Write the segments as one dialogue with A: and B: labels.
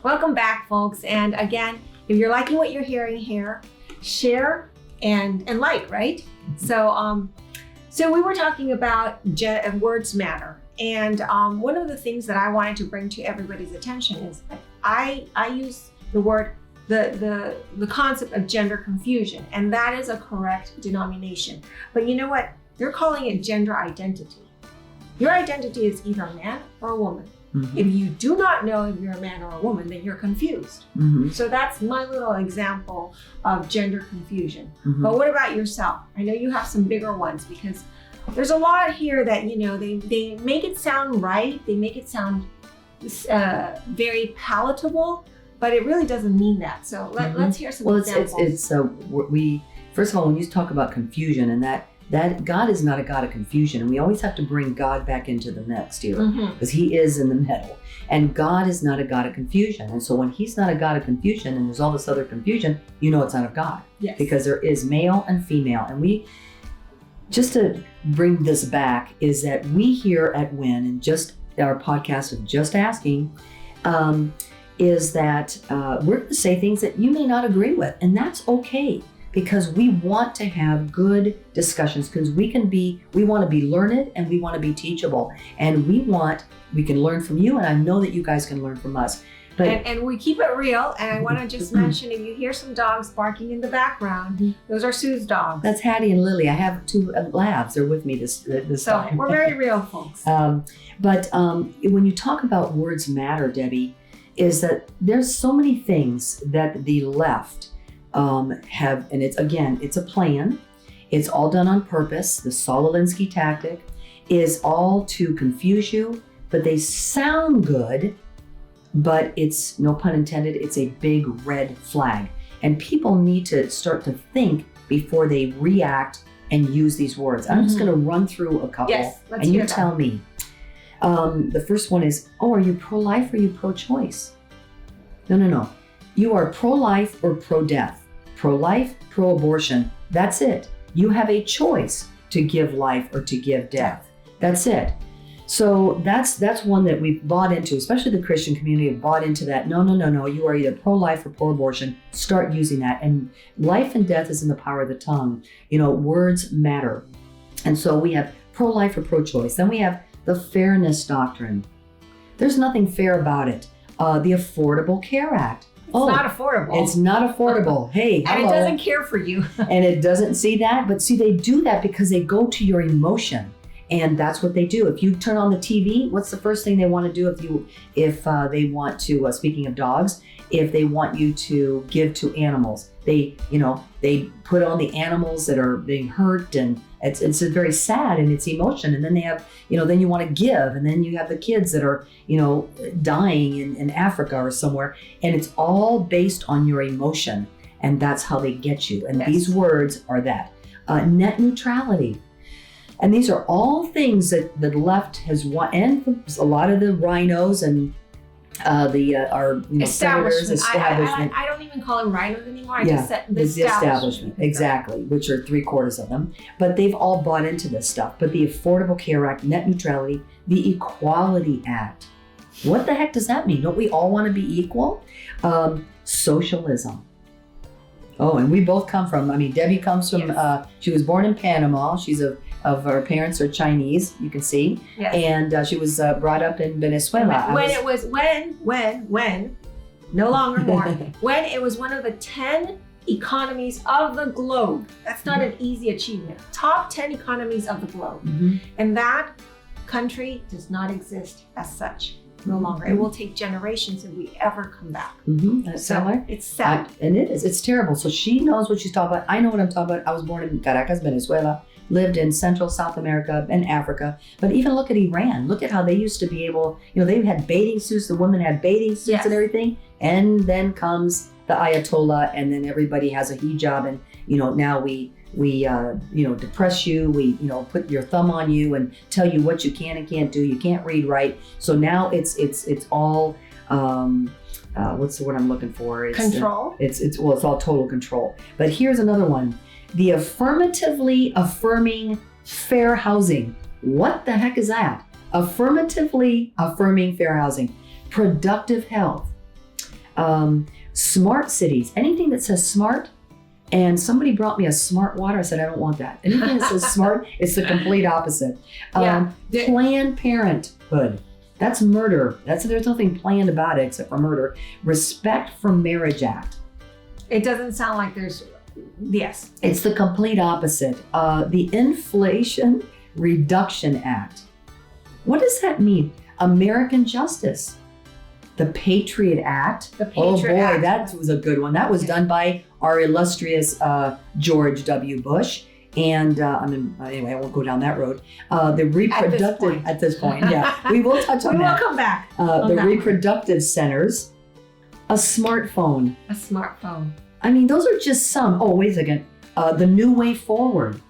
A: Welcome back, folks. And again, if you're liking what you're hearing here, share and like, right? So we were talking about words matter. And one of the things that I wanted to bring to everybody's attention is I use the word, the concept of gender confusion, and that is a correct denomination. But you know what? They're calling it gender identity. Your identity is either a man or a woman. Mm-hmm. If you do not know if you're a man or a woman, then you're confused. Mm-hmm. So that's my little example of gender confusion. Mm-hmm. But what about yourself? I know you have some bigger ones, because there's a lot here that, they make it sound right. They make it sound very palatable, but it really doesn't mean that. So let's hear some examples.
B: First of all, when you talk about confusion, and that God is not a God of confusion, and we always have to bring God back into the mix here, because He is in the middle, and God is not a God of confusion. And so when He's not a God of confusion, and there's all this other confusion, it's not of God.
A: Yes.
B: Because there is male and female. And we, just to bring this back, is that we here at WIN, and just our podcast of Just Asking, is that we're going to say things that you may not agree with, and that's okay. Because we want to have good discussions, because we want to be learned, and we want to be teachable, and we can learn from you, and I know that you guys can learn from us. But
A: and we keep it real. And I want to just mention, if you hear some dogs barking in the background, those are Sue's dogs.
B: That's Hattie and Lily. I have 2 labs. They're with me this time.
A: We're very real, folks.
B: But when you talk about words matter, Debbie, is that there's so many things that the left have, and it's a plan. It's all done on purpose. The Saul Alinsky tactic is all to confuse you, but they sound good, but it's, no pun intended, it's a big red flag. And people need to start to think before they react and use these words. I'm just going to run through a couple, and you tell me. The first one is, are you pro-life or are you pro-choice? No. You are pro-life or pro-death. Pro-life, pro-abortion. That's it. You have a choice to give life or to give death. That's it. So that's one that we've bought into, especially the Christian community have bought into that. No. You are either pro-life or pro-abortion. Start using that. And life and death is in the power of the tongue. Words matter. And so we have pro-life or pro-choice. Then we have the fairness doctrine. There's nothing fair about it. The Affordable Care Act.
A: It's not affordable.
B: It's not affordable. Hey,
A: and it doesn't care for you.
B: And it doesn't see that. But see, they do that because they go to your emotion. And that's what they do. If you turn on the TV, what's the first thing they want to do if they want to, speaking of dogs, if they want you to give to animals, they put on the animals that are being hurt, and it's very sad, and it's emotion. And then they have, then you want to give, and then you have the kids that are, dying in Africa or somewhere, and it's all based on your emotion, and that's how they get you. And these words are that. Net neutrality. And these are all things that the left has won, and a lot of the rhinos and our senators, establishment.
A: I don't even call them rhinos anymore. I just said the
B: establishment. Exactly, which are 3/4 of them. But they've all bought into this stuff. But the Affordable Care Act, net neutrality, the Equality Act. What the heck does that mean? Don't we all want to be equal? Socialism. Oh, and we both come from, Debbie comes from, she was born in Panama. She's of her parents are Chinese, you can see. Yes. And she was brought up in Venezuela.
A: No longer more. When it was one of the 10 economies of the globe. That's not an easy achievement. Top 10 economies of the globe. Mm-hmm. And that country does not exist as such. No longer. It will take generations if we ever come back.
B: That's so
A: it's sad.
B: And it is. It's terrible. So she knows what she's talking about. I know what I'm talking about. I was born in Caracas, Venezuela, lived in Central South America and Africa. But even look at Iran. Look at how they used to be able, they had bathing suits. The women had bathing suits and everything. And then comes the Ayatollah, and then everybody has a hijab. And, now we depress you, we, put your thumb on you and tell you what you can and can't do. You can't read right. So now it's all, what's the word I'm looking for?
A: Control?
B: It's all total control. But here's another one. The affirmatively affirming fair housing. What the heck is that? Affirmatively affirming fair housing. Productive health. Smart cities, anything that says smart. And somebody brought me a smart water. I said, I don't want that. Anything that says smart, it's the complete opposite. Planned Parenthood. That's murder. There's nothing planned about it except for murder. Respect for Marriage Act.
A: It doesn't sound like there's, yes.
B: It's the complete opposite. The Inflation Reduction Act. What does that mean? American justice. The Patriot Act.
A: The Patriot Act.
B: That was a good one. That was done by our illustrious George W. Bush. And anyway, I won't go down that road. The reproductive, at this point, yeah. We will touch on that.
A: We will come back.
B: The reproductive centers. A smartphone.
A: A smartphone.
B: I mean, those are just some. Oh, wait a second. The New Way Forward.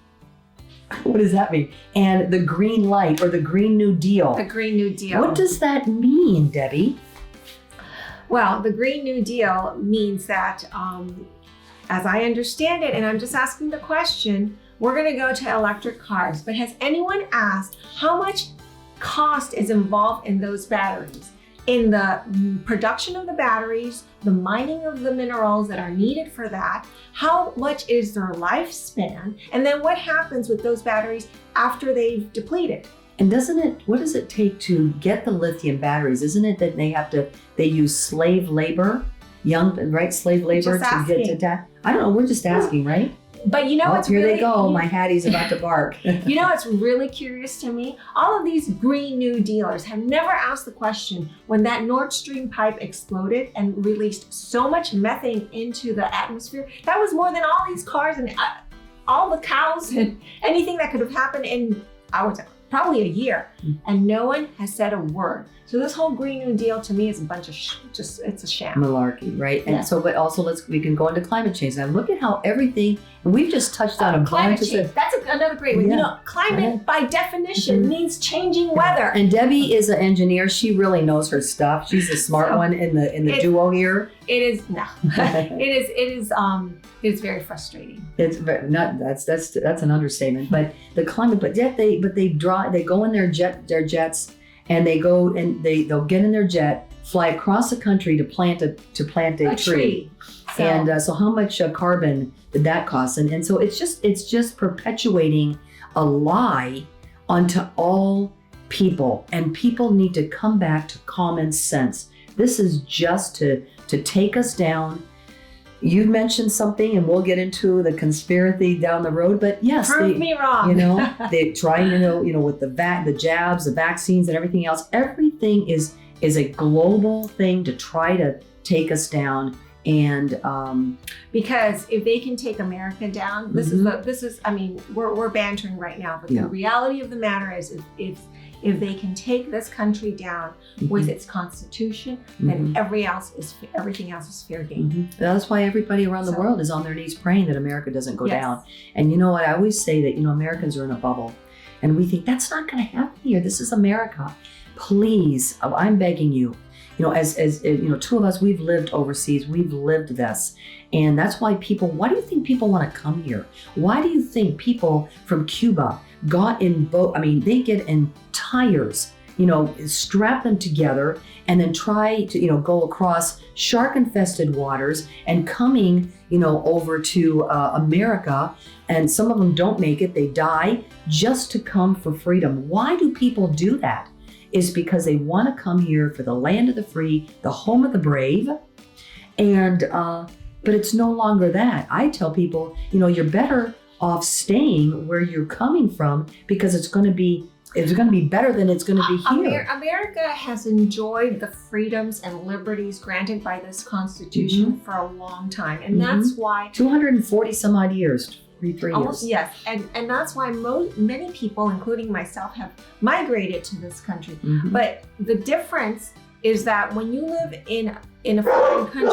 B: What does that mean? And the Green Light or the Green New Deal.
A: The Green New Deal.
B: What does that mean, Debbie?
A: Well, the Green New Deal means that, as I understand it, and I'm just asking the question, we're going to go to electric cars. But has anyone asked how much cost is involved in those batteries? In the production of the batteries, the mining of the minerals that are needed for that, how much is their lifespan? And then what happens with those batteries after they've depleted?
B: And what does it take to get the lithium batteries? Isn't it that they use slave labor, slave labor to get to that? I don't know, we're just asking, right?
A: But you know what's
B: here
A: really,
B: they go, my Hattie's about to bark.
A: You know what's really curious to me? All of these Green New Dealers have never asked the question, when that Nord Stream pipe exploded and released so much methane into the atmosphere, that was more than all these cars and all the cows and anything that could have happened in, I would say, probably a year, and no one has said a word. So this whole Green New Deal to me is a bunch of it's a sham.
B: Malarkey, right?
A: Yeah.
B: And so, but also we can go into climate change. Now look at how everything, and we've just touched on a
A: climate
B: bunch
A: change.
B: of
A: That's another great one.
B: Yeah.
A: You know, climate by definition means changing weather.
B: And Debbie is an engineer. She really knows her stuff. She's the smart one in the duo here.
A: It is no. It is very frustrating.
B: It's not that's an understatement. But the climate, but yet they go in their jets, and they'll get in their jet, fly across the country to plant a tree.
A: So,
B: And so how much carbon did that cost? And so it's just perpetuating a lie onto all people, and people need to come back to common sense. This is just to take us down. You mentioned something, and we'll get into the conspiracy down the road. But yes,
A: prove me wrong.
B: You know, they're trying to with the jabs, the vaccines, and everything else. Everything is a global thing to try to take us down. And
A: because if they can take America down, this is. I mean, we're bantering right now, but the reality of the matter is, if they can take this country down with its constitution, then everything else is fair game.
B: That's why everybody around the world is on their knees praying that America doesn't go down. And you know what? I always say that Americans are in a bubble, and we think that's not going to happen here. This is America. Please, I'm begging you. As two of us, we've lived overseas. We've lived this. And that's why why do you think people want to come here? Why do you think people from Cuba got in boat? I mean, they get in tires, strap them together and then try to, go across shark-infested waters and coming, over to America. And some of them don't make it. They die just to come for freedom. Why do people do that? Is because they want to come here for the land of the free, the home of the brave. And, but it's no longer that. I tell people, you're better off staying where you're coming from, because it's going to be better than it's going to be here.
A: America has enjoyed the freedoms and liberties granted by this Constitution for a long time. And that's why
B: 240 some odd years. 3
A: almost,
B: years.
A: Yes, and that's why many people, including myself, have migrated to this country. But the difference is that when you live in a foreign country,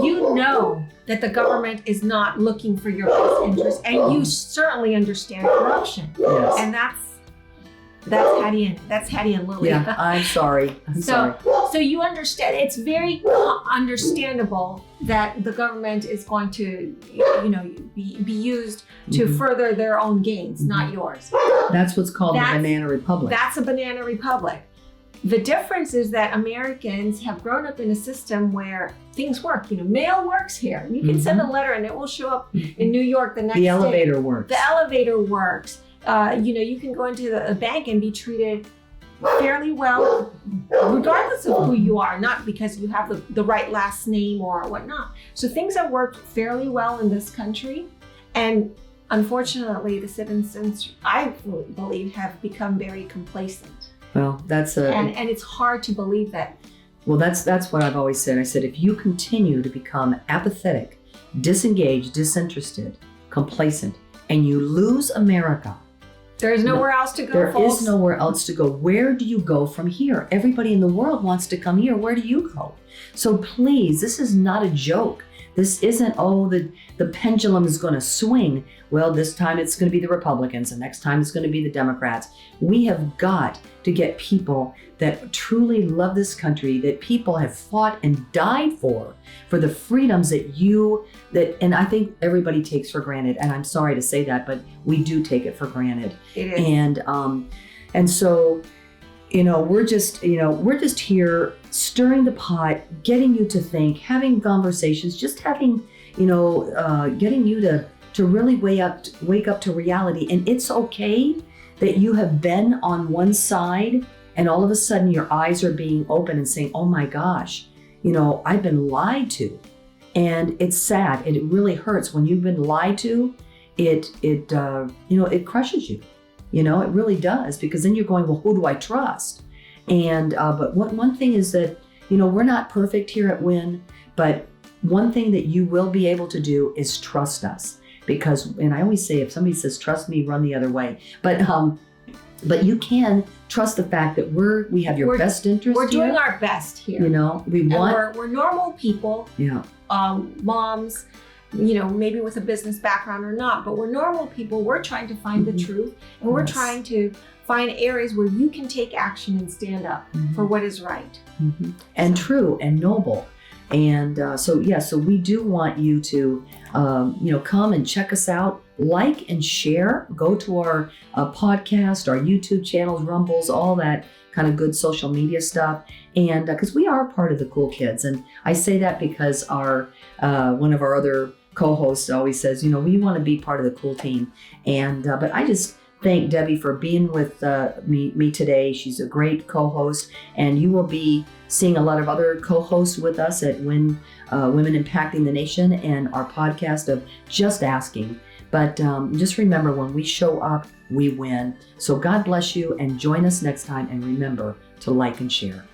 A: you know that the government is not looking for your best interest, and you certainly understand corruption.
B: Yes.
A: And that's Hattie and Lily.
B: Yeah, I'm sorry.
A: So you understand, it's very understandable that the government is going to, be used to further their own gains, not yours.
B: That's what's called a banana republic.
A: That's a banana republic. The difference is that Americans have grown up in a system where things work. Mail works here. You can send a letter and it will show up in New York the next day.
B: The elevator works.
A: The elevator works. You can go into a bank and be treated fairly well, regardless of who you are, not because you have the right last name or whatnot. So things have worked fairly well in this country. And unfortunately, the citizens, I believe, have become very complacent.
B: Well,
A: and it's hard to believe that.
B: Well, that's what I've always said. I said, if you continue to become apathetic, disengaged, disinterested, complacent, and you lose America,
A: there is nowhere else to go.
B: There
A: folks.
B: is nowhere else to go. Where do you go from here? Everybody in the world wants to come here. Where do you go? So please, this is not a joke. This isn't, the pendulum is going to swing. Well, this time it's going to be the Republicans, and next time it's going to be the Democrats. We have got to get people that truly love this country, that people have fought and died for the freedoms and I think everybody takes for granted. And I'm sorry to say that, but we do take it for granted.
A: It is.
B: And so, we're just here stirring the pot, getting you to think, having conversations, just having, getting you to really wake up to reality. And it's okay that you have been on one side and all of a sudden your eyes are being open and saying, oh my gosh, I've been lied to. And it's sad. It really hurts when you've been lied to. It crushes you. It really does, because then you're going, well, who do I trust? And but one thing is that, we're not perfect here at WIN, but one thing that you will be able to do is trust us. Because, and I always say, if somebody says, trust me, run the other way. But you can trust the fact that we have your best interest.
A: We're doing our best here. We're normal people.
B: Yeah.
A: Moms, maybe with a business background or not, but we're normal people. We're trying to find the truth, and we're trying to find areas where you can take action and stand up for what is right.
B: And true and noble. And so we do want you to, come and check us out, like and share, go to our podcast, our YouTube channels, Rumbles, all that kind of good social media stuff. And because we are part of the cool kids. And I say that because one of our other co-hosts always says, we want to be part of the cool team. And, but I just thank Debbie for being with me today. She's a great co-host, and you will be seeing a lot of other co-hosts with us at WIN, Women Impacting the Nation, and our podcast of Just Asking. But just remember, when we show up, we win. So God bless you, and join us next time. And remember to like and share.